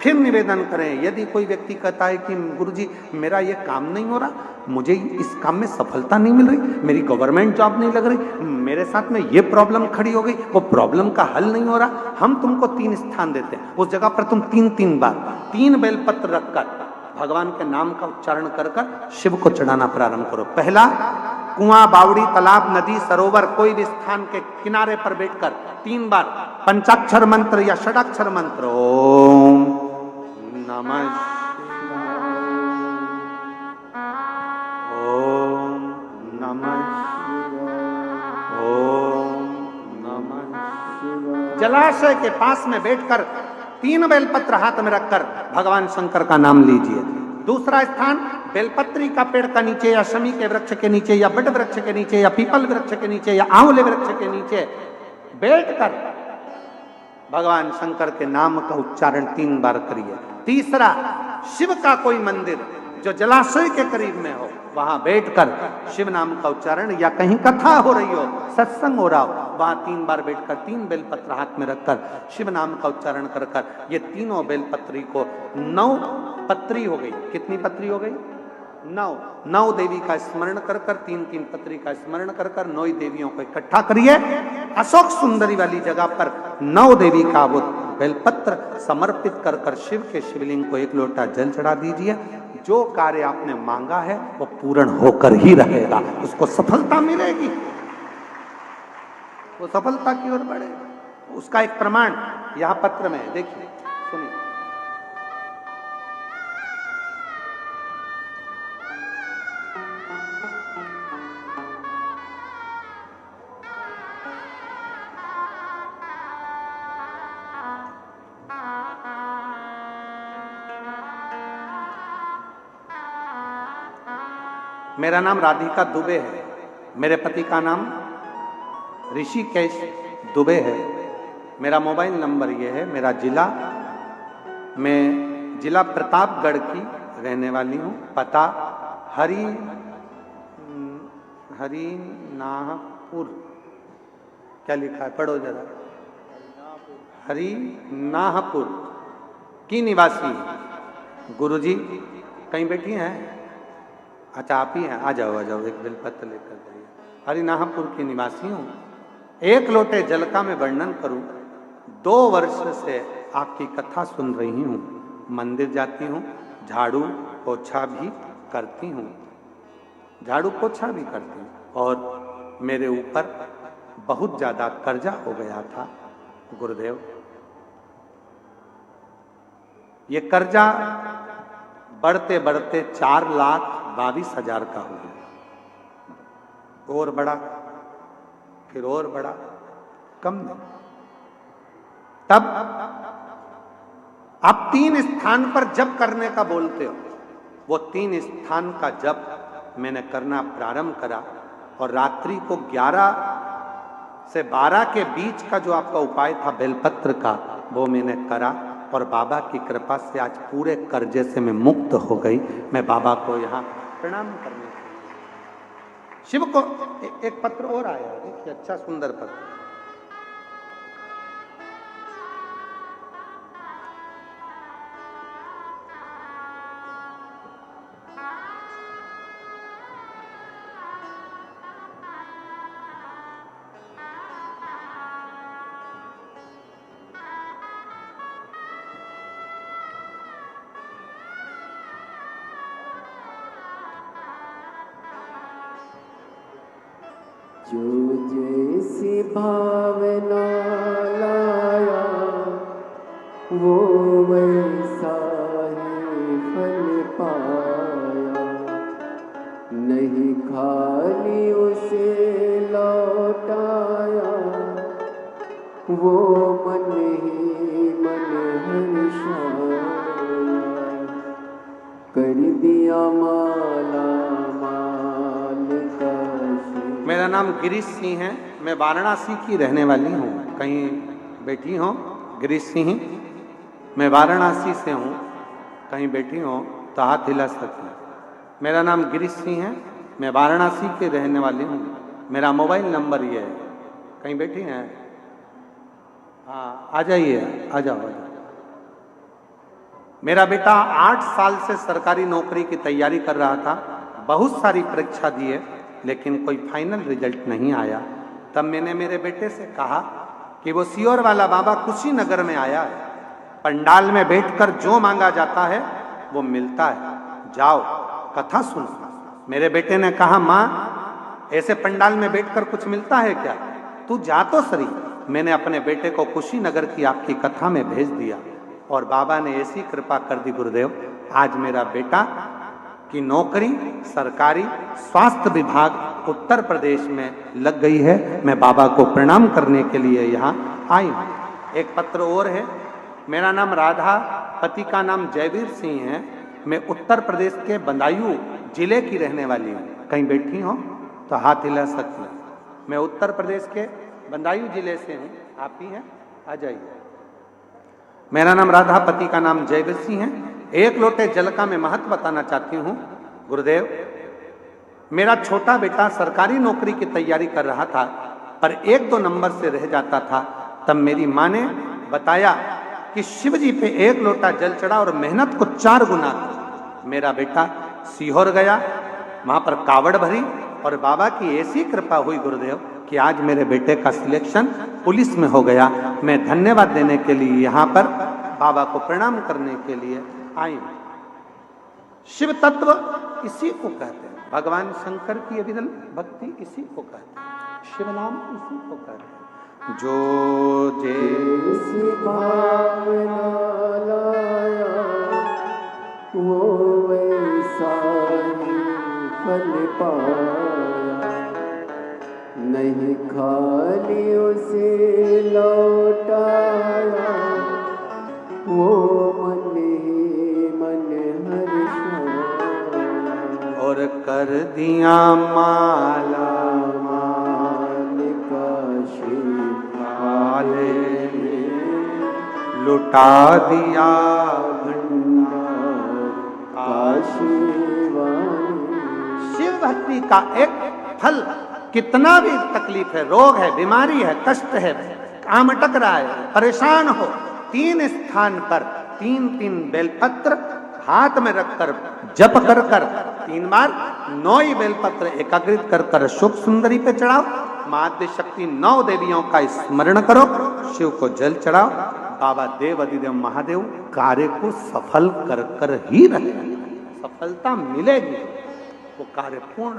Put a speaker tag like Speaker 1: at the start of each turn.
Speaker 1: फिर निवेदन करें। यदि कोई व्यक्ति कहता है कि गुरुजी मेरा ये काम नहीं हो रहा, मुझे इस काम में सफलता नहीं मिल रही, मेरी गवर्नमेंट जॉब नहीं लग रही, मेरे साथ में ये प्रॉब्लम खड़ी हो गई, वो प्रॉब्लम का हल नहीं हो रहा, हम तुमको 3 स्थान देते हैं, उस जगह पर तुम 3 बार 3 बेलपत्र रखकर भगवान के नाम का उच्चारण कर कर शिव को चढ़ाना प्रारंभ करो। पहला, कुआं, बावड़ी, तालाब, नदी, सरोवर, कोई भी स्थान के किनारे पर बैठकर 3 बार पंचाक्षर मंत्र या षडाक्षर मंत्र, ओम नमः शिवाय, ओम नमः शिवाय, ओम नमः शिवाय, जलाशय के पास में बैठकर 3 बेलपत्र हाथ में रखकर भगवान शंकर का नाम लीजिए। दूसरा स्थान, बेलपत्री का पेड़ का नीचे या शमी के वृक्ष के नीचे या बट वृक्ष के नीचे या पीपल वृक्ष के नीचे या आंवले वृक्ष के नीचे बैठकर भगवान शंकर के नाम का उच्चारण 3 बार करिए। तीसरा, शिव का कोई मंदिर जो जलाशय के करीब में हो, वहां बैठकर शिव नाम का उच्चारण, या कहीं कथा हो रही हो, सत्संग हो रहा हो, वहां 3 बार बैठकर 3 बेलपत्र हाथ में रखकर शिव नाम का उच्चारण कर कर ये तीनों बेलपत्री को 9 पत्री हो गई। कितनी पत्री हो गई? 9 देवी का स्मरण कर कर 3 पत्री का स्मरण कर कर 9 देवियों को इकट्ठा करिए। अशोक सुंदरी वाली जगह पर 9 देवी का वो बेलपत्र समर्पित कर कर शिव के शिवलिंग को 1 लोटा जल चढ़ा दीजिए। जो कार्य आपने मांगा है वो पूर्ण होकर ही रहेगा, उसको सफलता मिलेगी, वो सफलता की ओर बढ़ेगा। उसका एक प्रमाण यहां पत्र में है, देखिए, सुनिए। मेरा नाम राधिका दुबे है, मेरे पति का नाम ऋषिकेश दुबे है, मेरा मोबाइल नंबर ये है, मेरा जिला, मैं जिला प्रतापगढ़ की रहने वाली हूँ, पता हरिनाहपुर, क्या लिखा है पढ़ो जरा, हरिनाहपुर की निवासी। गुरुजी कहीं बैठी हैं? अच्छा आप ही हैं, आ जाओ 1 बेलपत्र लेकर जाइए। हरिनाहपुर की निवासी हूँ। 1 लोटे जल का मैं वर्णन करूँ, 2 वर्ष से आपकी कथा सुन रही हूँ, मंदिर जाती हूँ, झाड़ू पोछा भी करती हूँ, झाड़ू पोछा भी करती हूँ, और मेरे ऊपर बहुत ज़्यादा कर्जा हो गया था गुरुदेव। ये कर्जा बढ़ते बढ़ते 4,22,000 का हो गया, और बढ़ा, फिर और बढ़ा, कम नहीं। तब आप 3 स्थान पर जप करने का बोलते हो, वो 3 स्थान का जप मैंने करना प्रारंभ करा, और रात्रि को 11 से 12 के बीच का जो आपका उपाय था बेलपत्र का, वो मैंने करा, और बाबा की कृपा से आज पूरे कर्जे से मैं मुक्त हो गई। मैं बाबा को यहाँ प्रणाम करने शिव को एक पत्र और आया, देखिए, अच्छा सुंदर पत्र।
Speaker 2: जो जैसी भावना लाया वो वैसा ही फल पाया, नहीं खाली उसे लौटाया, वो मन ही मन हर्षाया, कर दिया माला
Speaker 1: मेरा नाम गिरीश सिंह है, मैं वाराणसी की रहने वाली हूँ। कहीं बैठी हो गिरीश सिंह? मैं वाराणसी से हूँ, कहीं बैठी हो तो हाथ हिला सकते हैं। मेरा नाम गिरीश सिंह है, मैं वाराणसी के रहने वाली हूँ, मेरा मोबाइल नंबर ये है। कहीं बैठी हैं? हाँ, आ जाइए, आ जाओ, आ जाओ। मेरा बेटा 8 साल से सरकारी नौकरी की तैयारी कर रहा था, बहुत सारी परीक्षा दिए, लेकिन कोई फाइनल रिजल्ट नहीं आया। तब मैंने मेरे बेटे से कहा कि वो सीहोर वाला बाबा कुशीनगर में आया है, पंडाल में बैठकर जो मांगा जाता है वो मिलता है, जाओ कथा सुनो। मेरे बेटे ने कहा, माँ ऐसे पंडाल में बैठकर कुछ मिलता है क्या, तू जा तो सही। मैंने अपने बेटे को कुशीनगर की आपकी कथा में भेज दिया और बाबा ने ऐसी कृपा कर दी गुरुदेव, आज मेरा बेटा की नौकरी सरकारी स्वास्थ्य विभाग उत्तर प्रदेश में लग गई है। मैं बाबा को प्रणाम करने के लिए यहाँ आई हूँ। एक पत्र और है। मेरा नाम राधा, पति का नाम जयवीर सिंह है। मैं उत्तर प्रदेश के बदायूं जिले की रहने वाली हूँ। कहीं बैठी हो तो हाथ हिला सकती हैं। मैं उत्तर प्रदेश के बदायूं जिले से हूँ, आप ही हैं, आ जाइए। मेरा नाम राधा, पति का नाम जयवीर सिंह है। एक लोटे जल का मैं महत्व बताना चाहती हूँ गुरुदेव। मेरा छोटा बेटा सरकारी नौकरी की तैयारी कर रहा था, पर 1-2 नंबर से रह जाता था। तब मेरी माँ ने बताया कि शिव जी पे 1 लोटा जल चढ़ा और मेहनत को 4 गुना किया। मेरा बेटा सीहोर गया, वहां पर कावड़ भरी और बाबा की ऐसी कृपा हुई गुरुदेव कि आज मेरे बेटे का सिलेक्शन पुलिस में हो गया। मैं धन्यवाद देने के लिए यहाँ पर बाबा को प्रणाम करने के लिए आई हूँ। शिव तत्व इसी को कहते हैं, भगवान शंकर की अविरल भक्ति इसी को कहते हैं, शिव नाम इसी को कहते हैं। जो
Speaker 2: जैसी भावना लाया वो वैसा ही फल पाया, नहीं खाली उसे लौटाया वो मन ही मन हर्षाया,
Speaker 1: और कर दिया माला
Speaker 2: माल का
Speaker 1: माले लुटा दिया
Speaker 2: भंडार काशीवाणी।
Speaker 1: शिव भक्ति का एक फल, कितना भी तकलीफ है, रोग है, बीमारी है, कष्ट है, काम अटक रहा है, परेशान हो, 3 स्थान पर 3-3 बेलपत्र हाथ में रखकर जप कर 3 बार 9 ही बेलपत्र एकाग्रित कर शुभ सुंदरी पे चढ़ाओ। महादेव शक्ति 9 देवियों का स्मरण करो, शिव को जल चढ़ाओ। बाबा देव अधिदेव महादेव कार्य को सफल कर ही रहे, सफलता मिलेगी, वो कार्य पूर्ण